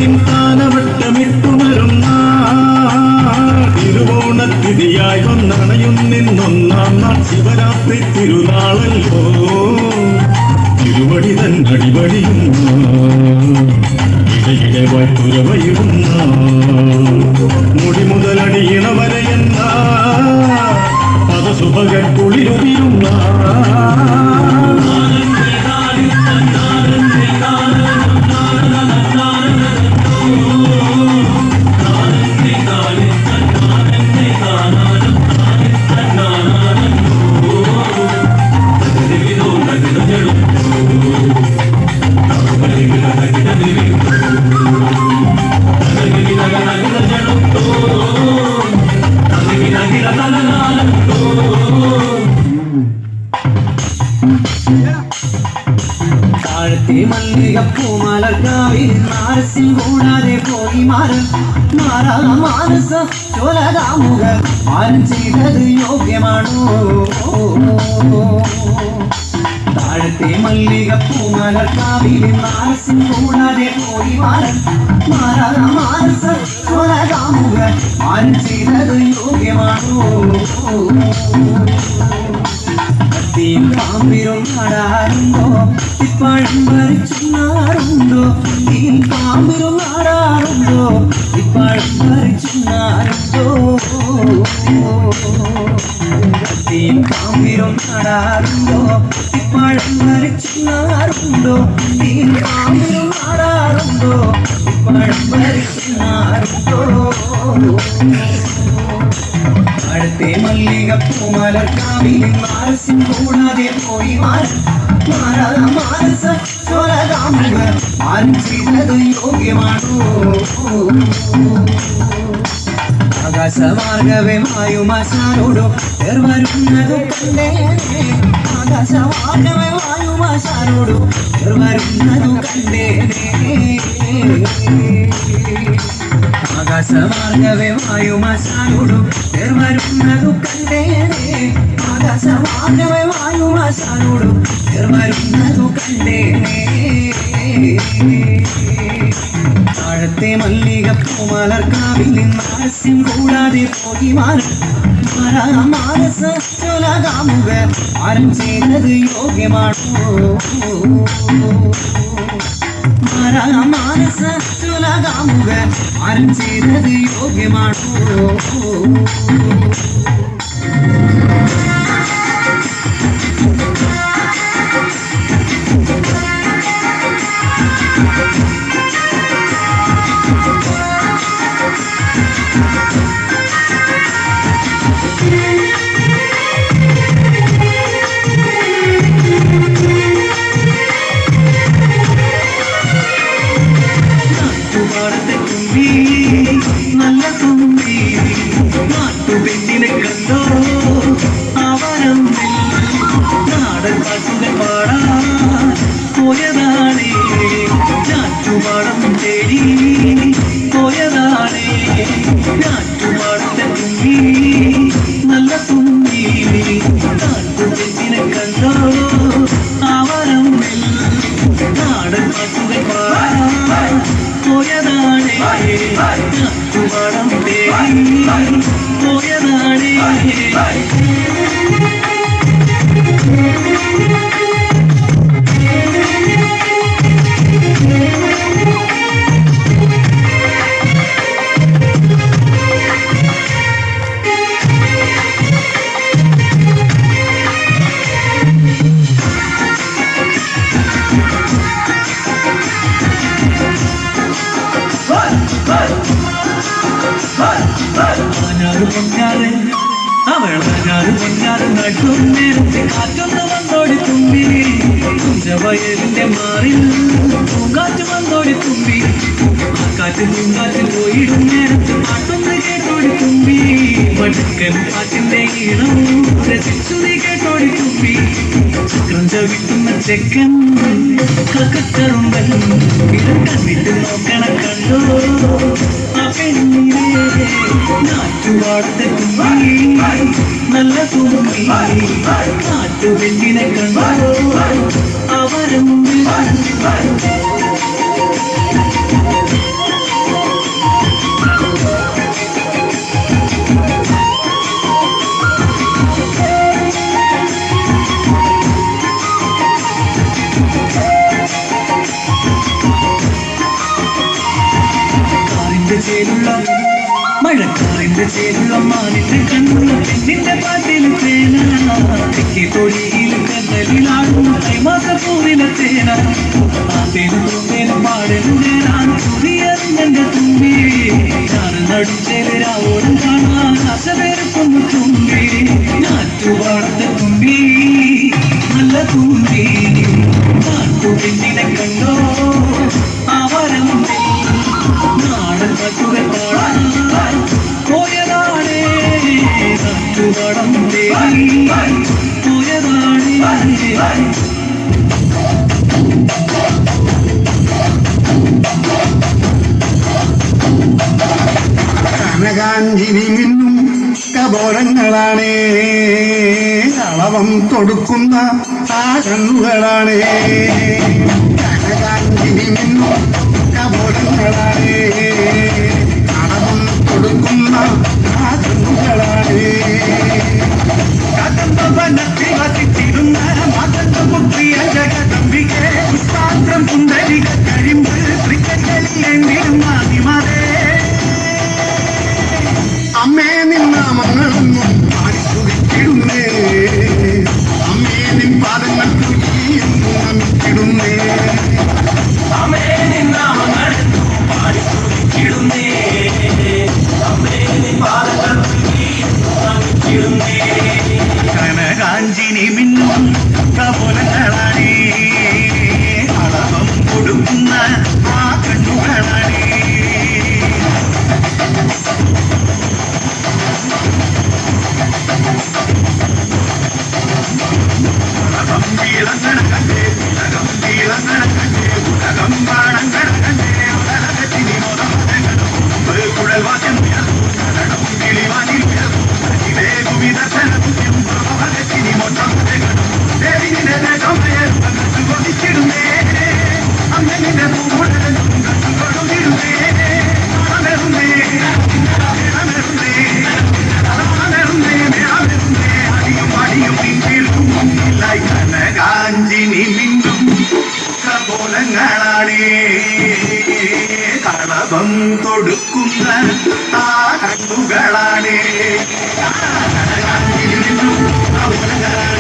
കാലത്തിൻ താനവട്ടമിട്ടുണരുന്ന തിരുവോണത്തിഥിയായി വന്നണയുന്നൊന്നാം നാൾ ശിവരാത്രി തിരുനാളല്ലോ. തിരുവടി തൻ അടിപടിയുന്ന ഇടയിടെ വായ്പുരവയുന്ന മുടി മുതലടിയണ വരെയെന്ന പദസുഭകൾ കുളിരുതിരുന്ന താഴത്തെ മല്ലികപ്പൂമലർക്കാവിൽ നാരസിൽ കൂടാതെ പോയി മാറാ മാനസ ചോലകാമുക മാനം ചെയ്തത് യോഗ്യമാണോ? താഴത്തെ മല്ലികപ്പൂമലർക്കാവിൽ നാരസിൽ കൂടാതെ പോയി മാറാ മാനസ ചോലകാമുക മാനം ചെയ്തത് യോഗ്യമാണോ? പാമ്പിരും നാടാറുണ്ടോ ഇപ്പഴും ഭരിച്ചുന്നാറുണ്ടോ? ഈ പാമ്പിരും നാടാറുണ്ടോ ഇപ്പഴും ഭരിച്ചുന്നാറുണ്ടോ? പാമ്പിരും നാടാറുണ്ടോ ഇപ്പഴും ഭരിച്ചുന്നാറുണ്ടോ? ഈ പാമ്പിരും നാടാറുണ്ടോ ഇപ്പഴും ഭരിച്ചുന്നാറുണ്ടോ? അടുത്തെ മല്ലികപ്പൂമലർക്കാവിൽ നാരസിൻ കൂടാതെ പോയി മാറാ മാനസ ചോലകാമുക മാനം ചെയ്തത് യോഗ്യമാണോ? ആകാശമാർഗവേ മായുമാശാനോടു വരുന്നതു കണ്ടേനെ. ആകാശമാർഗവേ മായുമാശാനോടു വരുന്നതു കണ്ടേനെ. ആകാശമാർഗവേ വായുമാശാനോടു വരുന്നതു കണ്ടേനെ. ആകാശമാർഗവേ വായുമാശാനോടു വരുന്നതു കണ്ടേനെ. താഴത്തെ മല്ലികപ്പൂമലർക്കാവിൽ നാരസ്യം കൂടാതെ പോയി മാറാ മാനസ ചോലകാമുക മാനം ചെയ്തത് യോഗ്യമാണോ? മാറാ മാനസ ചോലകാമുക മാനം ചെയ്തത് യോഗ്യമാണോ? നല്ല തുമ്പി നാട്ടുപെണ്ണിനെ കണ്ടോ അവരം നാടൻ പാട്ടിനെ പാടാൻ പോയതാണേ. ഞാറ്റുപാടം തേടി പോയതാണേ. ഞാറ്റുപാടത്തെ തുമ്പി നല്ല തുമ്പി നാട്ടുപെണ്ണിനെ കണ്ടോ അവരം നാടൻ പാട്ടിനെ പാടാൻ പോയതാണേ. ഞാറ്റുപാടം തേടി പോയതാണേ. അവളാറ് നട്ടും നേരത്തെ കാറ്റൊന്ന് വന്നോടി തുമ്പി. വയലിന്റെ മാറിൽ പൂങ്കാറ്റ് വന്നോടി തുമ്പി. ആ കാറ്റ് പൂങ്കാറ്റ് പോയിടും നേരത്ത് പാട്ടൊന്ന് കേട്ടോടി തുമ്പി. പടുക്കൻ പാട്ടിന്റെ ഈണം രസിച്ചു നീ കേട്ടോടി തുമ്പി. ചക്രം ചവിട്ടുന്ന ചെക്കൻ കക്കറുമ്പൻ കണ്ടിട്ട് നോക്കണ കണ്ടോ ആ പെണ്ണിനെ. നാറ്റുപാടത്തെ തുമ്പി നല്ല തുമ്പി നാട്ടുപെണ്ണിനെ കണ്ടോ അവരും മഴക്കാറിന്റെ ചേലുള്ള മഴക്കാറിന്റെ ചേലുള്ള മാനിന്റെ കണ്ണുള്ള പെണ്ണിന്റെ പാട്ടിൽ തേന തെക്കേ തൊടിയിൽ കടലിലാടുന്ന കൈമാസപ്പൂവിലെ തേന ആ തേനും തൂമ്പേനും പാടലും നേരാണ് തുറിയെന്റെ തുമ്പി ഞാൻ നടുച്ചേരാവോടും കാണാൻ ആശ പേർക്കൊന്നു തുമ്പി ഞാറ്റുപാടത്തെ തുമ്പി നല്ല തുമ്പി നാട്ടുപെണ്ണിനെ കണ്ടോ ആ വരമുണ്ട് നാടൻ പട്ടുകൾ പാടാൻ പോയതാണേ നാട്ടുപാടം തേടി പോയതാണേ കനകാഞ്ചിനി മിന്നും കബോരങ്ങളാണേ കളവം തൊടുക്കുന്ന ആ കണ്ണുകളാണേ കനകാഞ്ചിനി മിന്നും കബോരങ്ങളാണേ കളവം കൊടുക്കുന്ന ആ കണ്ണുകളാണേ കദംബവനത്തിൽ വസിച്ചിരുന്ന മകന്തമുട്ടിയ ജഗദംബികെ പുഷ്പാത്രം കുണ്ടലിക കരിമ്പ് തൃക്കൈകളിൽ എന്തിടുന്ന നിമതേ അമ്മേ നിന്നാമങ്ങളൊന്നും പാടിത്തുകിടുന്നേ അമ്മേ നിൻ പാദങ്ങൾക്ക് നമിക്കിടുന്നേ അമ്മേ നിന്നാമങ്ങളെന്നും പാടിത്തുകിടുന്നേ അമ്മേ നിൻ പാദങ്ങൾക്ക് നമിക്കിടുന്നേ കനകാഞ്ചിനി മിന്നും കപോലങ്ങളാണേ അളവം കൊടുക്കുന്ന ആ കണ്ണുകളാണേ കനകാഞ്ചിനി മിന്നും കപോലങ്ങളാണേ കളവം തൊടുക്കുന്ന ആ കണ്ണുകളാണേ കനകാഞ്ചിനി മിന്നും കപോലങ്ങളാണേ